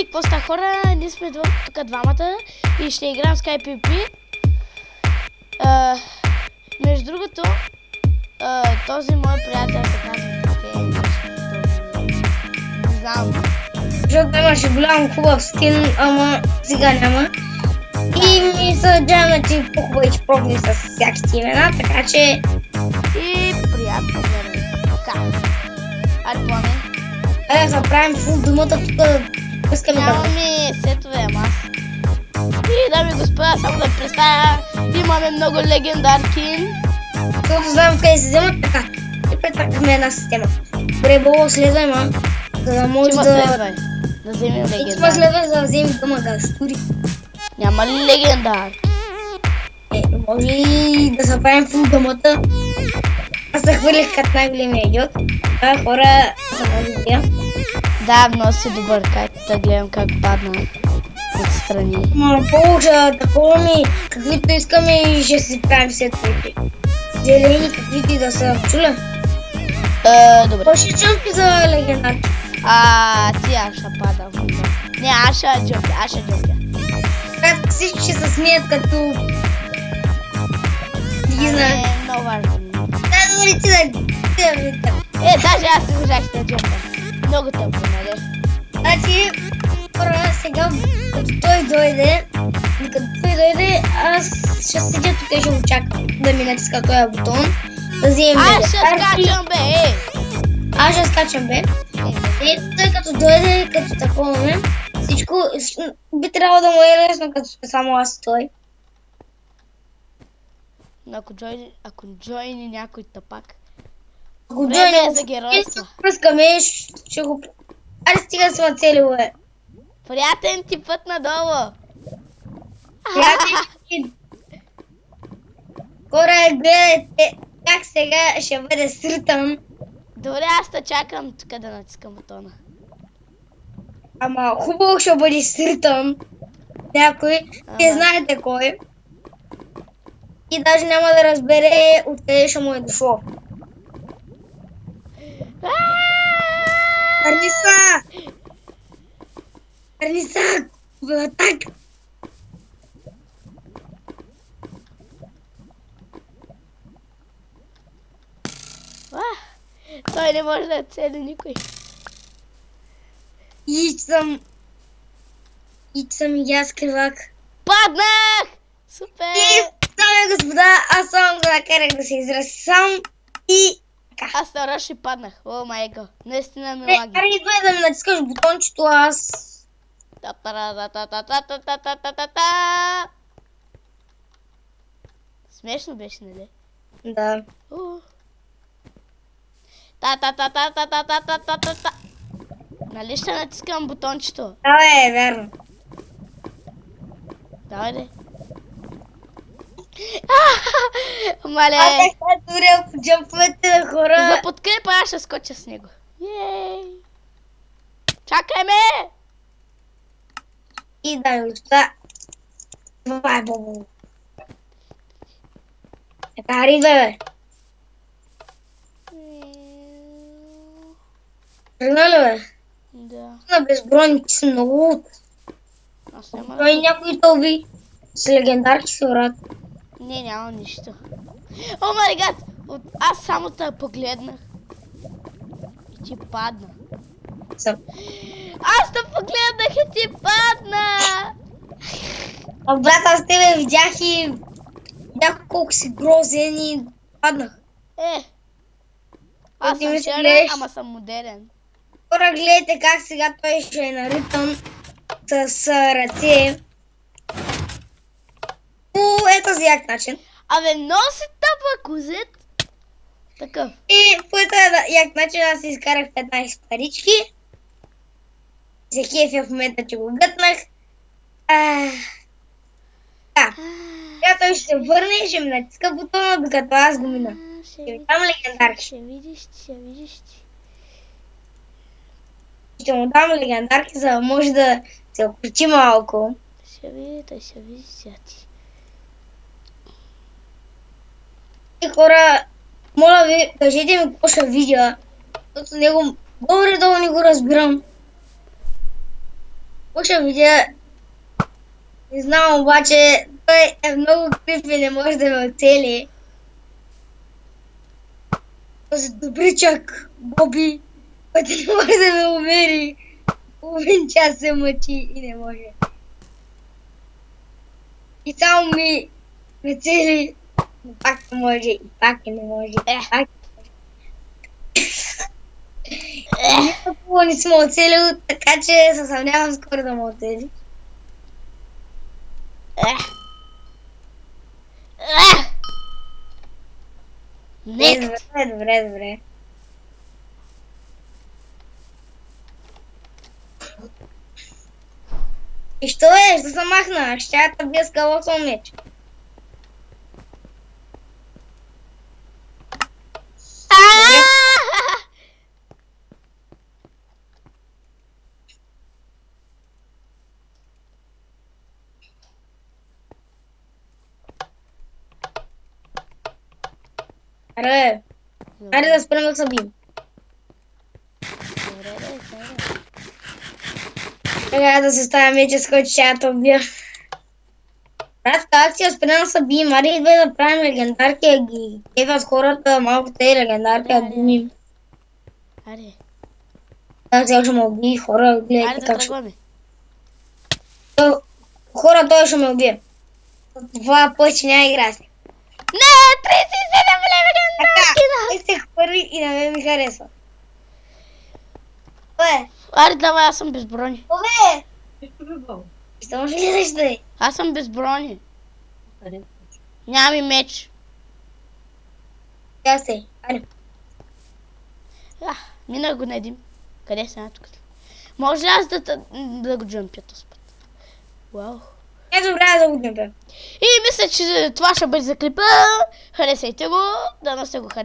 какво ста хора? Ние сме тук двамата и ще играем Sky PP. Между другото, този мой приятел се казва не знам. Защото имаше голям хубав скин, ама сега няма. И ми се надявам да ти по-хубаво и че пробни с всякакви имена, така че... И приятно време. Така. Айде, плане. Айде да направим фул думата тук, искаме да... Нямаме сетове, ама аз. И дами и господа, само да представя, имаме много легендарки. Защото знам къде се вземат, така. И предпочитаме една система. Добре, Бобо, следвай, ма. За да може Чима да... следвай. Да вземем Чима легендар. следвай, за да вземем дума гастури. Няма ли легендар? Може и да направим фул думата. Аз се хвърлих като най-големия идиот. Да, хора, са много добия. Да, много си добър, да гледам как падна отстрани. Ма получа такова ми, каквито искаме и ще си правим сетовете. Зелени, каквито и да са. Чуля? Добре. Почти чунки за легендарки. Ти аз ще падам. Не, аз ще джопя. Как всички ще се смеят като... Не знам. Не, много важно. Да, дори ти да... Даже аз се можах да джопя. Много тъпо, нали? Значи, хора, сега, като той дойде, аз ще седя тук и ще го чакам да ми натиска този бутон, да вземем Аз ще скачам, бе! Аз ще скачам, бе. И той като дойде, като такова, всичко би трябвало да му е лесно, като сме само аз и той. Ако джойни някой тъпак. Ако Време дойде, е за геройство. пръскаме, ще го... Аре стига да сме цели, бе. Приятен ти път надолу. Приятели, хора, гледайте как сега ще бъде сритан. Добре, аз те чакам тук да натискам бутона. Ама хубаво ще бъде сритан. Някой, не знаете кой. И даже няма да разбере откъде ще му е дошло. Арниса! Атак! Той не може да цели никой. И съм и аз кривак. Паднах! Супер! И, дами господа, аз само го накарах да се изразсам и... Аз на ще паднах. О, майко. Наистина ми лаги. Аре, идвай да ми натискаш бутончето, аз... Смешно беше, нали? Да. Нали ще натискам бутончето? Да, бе, верно. Давай, де. Мале! Аз така туря по джамповете на хора. За подкрепа аз ще скоча с него. Ей! Чакай ме! И да, господа. Това е Бобо. Така, идвай, бе. Тръгна ли, бе? Да. На безбройни, ти си много луд. Аз няма. Той някой те уби. С легендарки си, брат. Не, няма нищо. О, май гад! Аз само те погледнах. И ти падна. Съм. Аз те погледнах и ти падна! А брат, аз тебе видях и... Видях колко си грозен и паднах. Аз Ти съм ми се черен, гледаш. ама съм модерен. Хора, гледайте как сега той ще е наритан с ръце. По този як начин. Абе, носи тъпа козет. Такъв. И по този як начин аз си изкарах 15 парички. Se кефя в момента, че го гътнах. Да. Сега той ще се върне и ще ми натиска бутона, докато аз го мина. Ще ви дам легендарки. Ще видиш ти. Ще му дам легендарки, за да може да се окричи малко. Ще види сега ти. И хора, моля ви, кажете ми какво ще видя. Защото него горе-долу не го разбирам. Ще видя. Не знам, обаче той е много крив и не може да ме оцели. Този добричък, Боби, който не може да ме умери. Половин час се мъчи и не може. И само ме цели, но пак не може, и пак не може, и пак никакво не сме оцелил, така че се съмнявам скоро да ме оцели. Не. Добре. И що е? Що се махна? Ще я те бия с калосон меч. Аре, айде да спрем да се бием. Сега да се ставя меча, с който ще я те убия. Братска акция, спрем да се бием. Аре, идвай да правим легендарки, а ги кефят хората, малко те легендарки, а думим. Аре. Как цял ще ме убие, хора, Аре гледайте да как ще... тръгваме. Хора, той ще ме убие. Това повече няма игра с него. Не, 37 легендарки да! Исках първи и на мен ми харесва. Бе! Аре давай, аз съм без брони. Бе! Ще може ли да ще? Аз съм без брони. Нямам и меч. Тя сте. Айде. Минах го на един. Къде са тук? Може ли аз да го джампя този път? Вау. Е, добре, да го джампя. И мисля, че това ще бъде за клипа. Харесайте го, да не сте го харесали.